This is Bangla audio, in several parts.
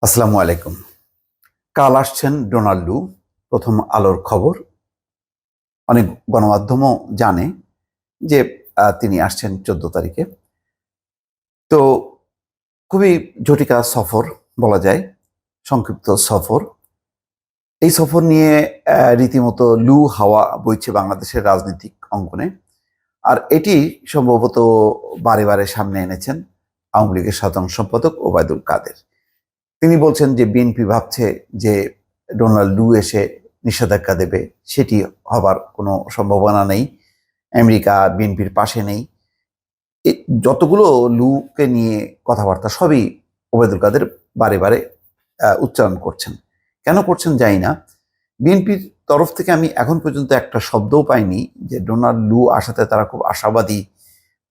আসসালামু আলাইকুম। কাল আসছেন ডোনাল্ড লু। প্রথম আলোর খবর। অনেক গণমাধ্যমও জানে যে তিনি আসছেন 14 তারিখে। তো খুবই ঝটিকা সফর বলা যায়, সংক্ষিপ্ত সফর। এই সফর নিয়ে রীতিমতো লু হাওয়া বইছে বাংলাদেশের রাজনৈতিক অঙ্গনে। আর এটি সম্ভবত বারে বারে সামনে এনেছেন আওয়ামী লীগের সাধারণ সম্পাদক ওবায়দুল কাদের। তিনি বলছেন যে বিএনপি ভাবছে যে ডোনাল্ড লু এসে নিষেধাজ্ঞা দেবে, সেটি হবার কোনো সম্ভাবনা নেই। আমেরিকা বিএনপির পাশে নেই। যতগুলো লুকে নিয়ে কথাবার্তা সবই ওবায়দুল কাদের বারে বারে উচ্চারণ করছেন। কেন করছেন জানি না। বিএনপির তরফ থেকে আমি এখন পর্যন্ত একটা শব্দও পাইনি যে ডোনাল্ড লু আসাতে তারা খুব আশাবাদী,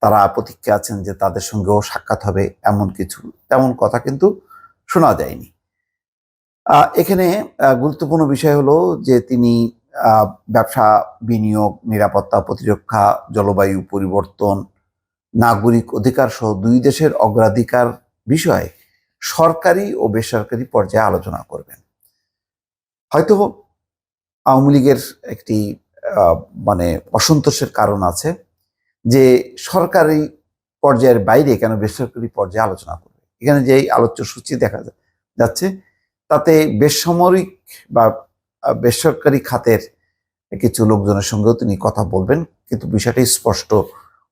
তারা প্রতীক্ষা আছেন যে তাদের সঙ্গেও সাক্ষাৎ হবে, এমন কিছু তেমন কথা কিন্তু শোনা যায়নি। এখানে গুরুত্বপূর্ণ বিষয় হলো যে তিনি ব্যবসা, বিনিয়োগ, নিরাপত্তা, প্রতিরক্ষা, জলবায়ু পরিবর্তন, নাগরিক অধিকার সহ দুই দেশের অগ্রাধিকার বিষয়ে সরকারি ও বেসরকারি পর্যায়ে আলোচনা করবেন। হয়তো আওয়ামী লীগের একটি মানে অসন্তোষের কারণ আছে যে সরকারি পর্যায়ের বাইরে কেন বেসরকারি পর্যায়ে আলোচনা করবে। এখানে যেই আলোচ্য সূচি দেখা যাচ্ছে তাতে বেসামরিক বা বেসরকারি খাতের কিছু লোকজনের সঙ্গেও তিনি কথা বলবেন, কিন্তু বিষয়টি স্পষ্ট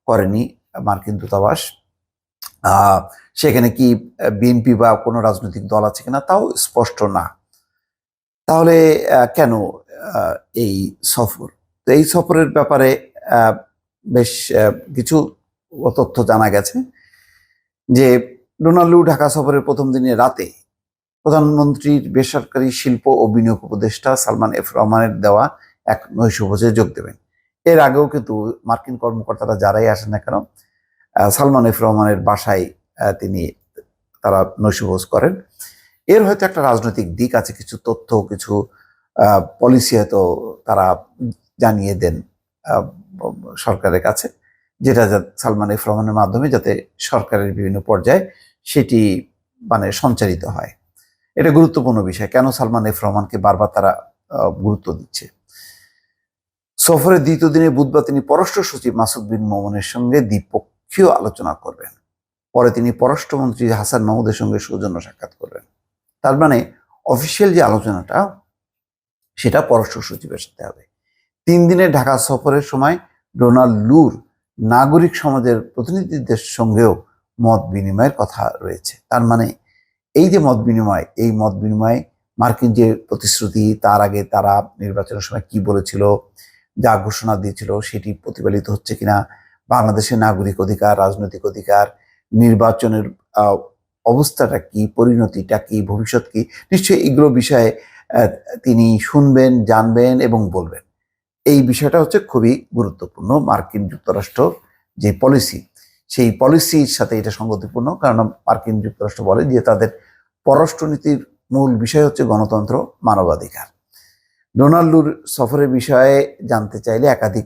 করেনি মার্কিন দূতাবাস। সেখানে কি বিএনপি বা কোনো রাজনৈতিক দল আছে কিনা তাও স্পষ্ট না। তাহলে কেন এই সফর? তো এই সফরের ব্যাপারে বেশ কিছু তথ্য জানা গেছে যে ডোনাল্ড লু ঢাকা সফরের প্রথম দিনে রাতে প্রধানমন্ত্রীর বেসরকারি শিল্প ও বিনিয়োগ উপদেষ্টা সালমান এফ রহমানের দেওয়া এক নৈশভোজে যোগ দেবেন। এর আগেও কিন্তু মার্কিন কর্মকর্তারা যারাই আসেন না কেন সালমান এফ রহমানের বাসায় তারা নৈশভোজ করেন। এর হয়তো একটা রাজনৈতিক দিক আছে, কিছু তথ্য, কিছু পলিসি হয়তো তারা জানিয়ে দেন সরকারের কাছে, যেটা সালমান এফ রহমানের মাধ্যমে যাতে সরকারের বিভিন্ন পর্যায়ে সেটি মানে সঞ্চারিত হয়। এটা গুরুত্বপূর্ণ বিষয়। কেন সালমান এফ রহমানকে বারবার তারা গুরুত্ব দিচ্ছে? সফরের দ্বিতীয় দিনে বুধবার তিনি পররাষ্ট্র সচিব মাসুদ বিন মোমেনের সঙ্গে দ্বিপক্ষীয় আলোচনা করবেন। পরে তিনি পররাষ্ট্রমন্ত্রী হাসান মাহমুদের সঙ্গে সৌজন্য সাক্ষাৎ করবেন। তার মানে অফিসিয়াল যে আলোচনাটা সেটা পররাষ্ট্র সচিবের সাথে হবে। 3 দিনের ঢাকা সফরের সময় ডোনাল্ড লুর নাগরিক সমাজের প্রতিনিধিদের সঙ্গেও মত বিনিময়ের কথা রয়েছে। তার মানে এই যে মত বিনিময়, এই মত বিনিময়ে মার্কিন যে প্রতিশ্রুতি, তার আগে তারা নির্বাচনের সময় কি বলেছিল, যা ঘোষণা দিয়েছিল সেটি প্রতিফলিত হচ্ছে কিনা, বাংলাদেশের নাগরিক অধিকার, রাজনৈতিক অধিকার, নির্বাচনের অবস্থাটা কি, পরিণতিটা কি, ভবিষ্যৎ কি, নিশ্চয়ই এগুলো বিষয়ে তিনি শুনবেন, জানবেন এবং বলবেন। এই বিষয়টা হচ্ছে খুবই গুরুত্বপূর্ণ। মার্কিন যুক্তরাষ্ট্র যে পলিসি, সেই পলিসির সাথে এটা সঙ্গতিপূর্ণ, কারণ মার্কিন যুক্তরাষ্ট্র বলে যে তাদের পররাষ্ট্রনীতির মূল বিষয় হচ্ছে গণতন্ত্র, মানবাধিকার। ডোনাল্ড লুর সফরের বিষয়ে জানতে চাইলে একাধিক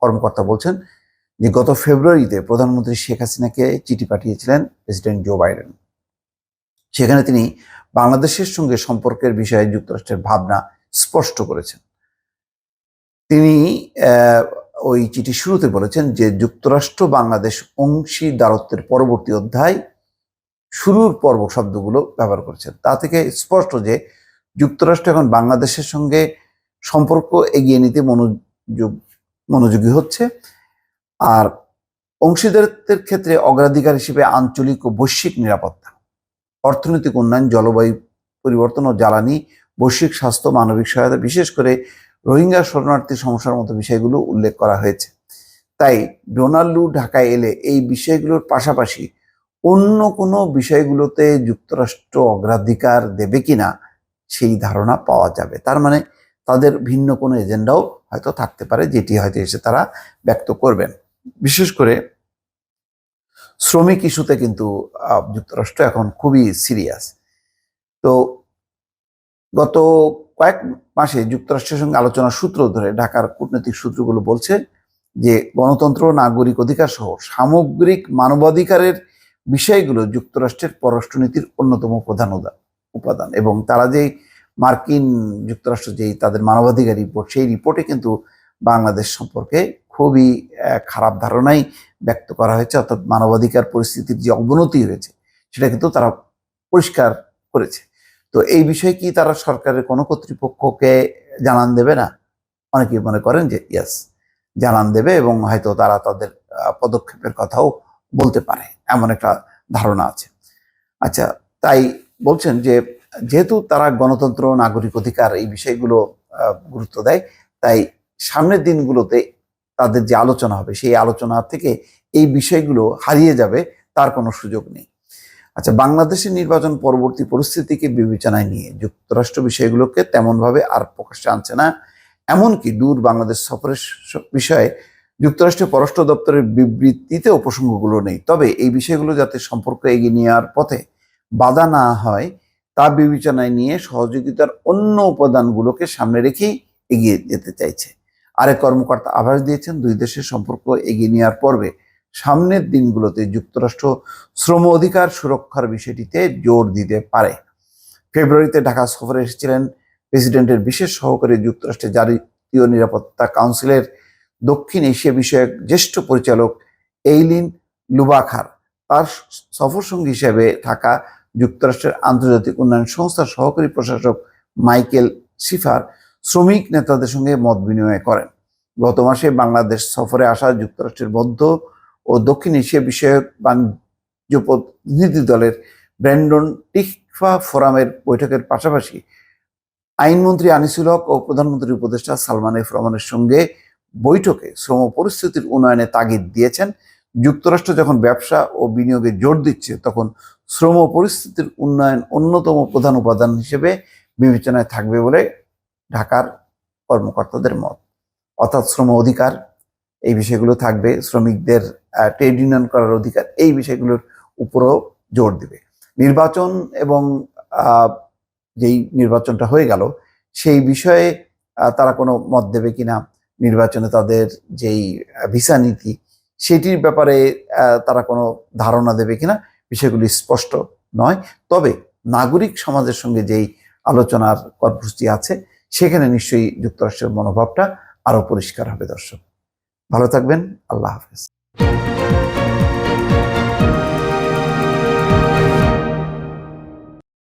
কর্মকর্তা বলছেন যে গত ফেব্রুয়ারিতে প্রধানমন্ত্রী শেখ হাসিনাকে চিঠি পাঠিয়েছিলেন প্রেসিডেন্ট জো বাইডেন। সেখানে তিনি বাংলাদেশের সঙ্গে সম্পর্কের বিষয়ে যুক্তরাষ্ট্রের ভাবনা স্পষ্ট করেছেন। তিনি ওই চিঠি শুরুতে বলেছেন যে যুক্তরাষ্ট্র বাংলাদেশ অংশীদারত্বের পরবর্তী অধ্যায় শুরুর পর্ব শব্দগুলো ব্যবহার করেছেন। তা থেকে স্পষ্ট যে যুক্তরাষ্ট্র এখন বাংলাদেশের সঙ্গে সম্পর্ক এগিয়ে নিতে মনোযোগী হচ্ছে। আর অংশীদারত্বের ক্ষেত্রে অগ্রাধিকার হিসেবে আঞ্চলিক ও বৈশ্বিক নিরাপত্তা, অর্থনৈতিক উন্নয়ন, জলবায়ু পরিবর্তন ও জ্বালানি, বৈশ্বিক স্বাস্থ্য, মানবিক সহায়তা, বিশেষ করে রোহিঙ্গা শরণার্থী সমস্যার মতো বিষয়গুলো উল্লেখ করা হয়েছে। তাই ডোনাল্ড লু ঢাকায় এলে এই বিষয়গুলোর পাশাপাশি অন্য কোনো বিষয়গুলোতে যুক্তরাষ্ট্র অগ্রাধিকার দেবে কিনা সেই ধারণা পাওয়া যাবে। তার মানে তাদের ভিন্ন কোনো এজেন্ডাও হয়তো থাকতে পারে, যেটি হয়তো এসে তারা ব্যক্ত করবেন। বিশেষ করে শ্রমিক ইস্যুতে কিন্তু যুক্তরাষ্ট্র এখন খুবই সিরিয়াস। তো গত কয়েক মাসে যুক্তরাষ্ট্রের সঙ্গে আলোচনার সূত্র ধরে ঢাকার কূটনৈতিক সূত্রগুলো বলছে যে গণতন্ত্র, নাগরিক অধিকার সহ সামগ্রিক মানবাধিকারের বিষয়গুলো যুক্তরাষ্ট্রের পররাষ্ট্রনীতির অন্যতম প্রধান উপাদান। এবং তারা যেই মার্কিন যুক্তরাষ্ট্র যেই তাদের মানবাধিকার রিপোর্ট, সেই রিপোর্টে কিন্তু বাংলাদেশ সম্পর্কে খুবই খারাপ ধারণাই ব্যক্ত করা হয়েছে। অর্থাৎ মানবাধিকার পরিস্থিতির যে অবনতি হয়েছে সেটা কিন্তু তারা পরিষ্কার করেছে। তো এই বিষয়ে কি তারা সরকারের কোনো কর্তৃপক্ষকে জানান দেবে না? অনেকেই মনে করেন যে ইয়েস, জানান দেবে এবং হয়তো তারা তাদের পদক্ষেপের কথাও বলতে পারে, এমন একটা ধারণা আছে। আচ্ছা, তাই বলছেন যে যেহেতু তারা গণতন্ত্র, নাগরিক অধিকার এই বিষয়গুলো গুরুত্ব দেয়, তাই সামনের দিনগুলোতে তাদের যে আলোচনা হবে সেই আলোচনা থেকে এই বিষয়গুলো হারিয়ে যাবে, তার কোনো সুযোগ নেই। আচ্ছা, বাংলাদেশের নির্বাচন পরবর্তী পরিস্থিতিকে বিবেচনায় নিয়ে যুক্তরাষ্ট্র বিষয়গুলোকে তেমনভাবে আর প্রকাশ্যে আনছে না। এমনকি দূর বাংলাদেশ সফরের বিষয়ে যুক্তরাষ্ট্রের পররাষ্ট্র দপ্তরের বিবৃতিতেও প্রসঙ্গগুলো নেই। তবে এই বিষয়গুলো যাতে সম্পর্ক এগিয়ে নেওয়ার পথে বাধা না হয় তা বিবেচনায় নিয়ে সহযোগিতার অন্য উপাদানগুলোকে সামনে রেখেই এগিয়ে যেতে চাইছে। আরেক কর্মকর্তা আভাস দিয়েছেন, দুই দেশের সম্পর্ক এগিয়ে নেওয়ার পর্বে সামনের দিনগুলোতে যুক্তরাষ্ট্র শ্রম অধিকার সুরক্ষার বিষয়টিতে জোর দিতে পারে। ফেব্রুয়ারিতে ঢাকা সফরে এসেছিলেন প্রেসিডেন্টের বিশেষ সহকারী যুক্তরাষ্ট্রের জাতীয় নিরাপত্তা কাউন্সিলের দক্ষিণ এশিয়া বিষয়ক জ্যেষ্ঠ পরিচালক এইলিন লুবাখার। তার সফর সঙ্গী হিসেবে থাকা যুক্তরাষ্ট্রের আন্তর্জাতিক উন্নয়ন সংস্থার সহকারী প্রশাসক মাইকেল শিফার শ্রমিক নেতাদের সঙ্গে মত বিনিময় করেন। গত মাসে বাংলাদেশ সফরে আসা যুক্তরাষ্ট্রের মধ্য ও দক্ষিণ এশিয়া বিষয়ক বাণিজ্য প্রতিনিধি দলের ব্র্যান্ডন টিকফা ফোরামের বৈঠকের পাশাপাশি আইনমন্ত্রী আনিসুল হক ও প্রধানমন্ত্রীর উপদেষ্টা সালমান এফ রহমানের সঙ্গে বৈঠকে শ্রম পরিস্থিতির উন্নয়নে তাগিদ দিয়েছেন। যুক্তরাষ্ট্র যখন ব্যবসা ও বিনিয়োগে জোর দিচ্ছে, তখন শ্রম পরিস্থিতির উন্নয়ন অন্যতম প্রধান উপাদান হিসেবে বিবেচনায় থাকবে বলে ঢাকার কর্মকর্তাদের মত। অর্থাৎ শ্রম অধিকার এই বিষয়গুলো থাকবে, শ্রমিকদের ট্রেড ইউনিয়ন করার অধিকার, এই বিষয়গুলোর উপরও জোর দিবে। নির্বাচন এবং যেই নির্বাচনটা হয়ে গেল সেই বিষয়ে তারা কোনো মত দেবে কিনা, নির্বাচনে তাদের যেই ভিসা নীতি সেটির ব্যাপারে তারা কোনো ধারণা দেবে কিনা, বিষয়গুলি স্পষ্ট নয়। তবে নাগরিক সমাজের সঙ্গে যেই আলোচনার কর্মসূচি আছে সেখানে নিশ্চয়ই যুক্তরাষ্ট্রের মনোভাবটা আরো পরিষ্কার হবে। দর্শক ভালো থাকবেন, আল্লাহ হাফেজ।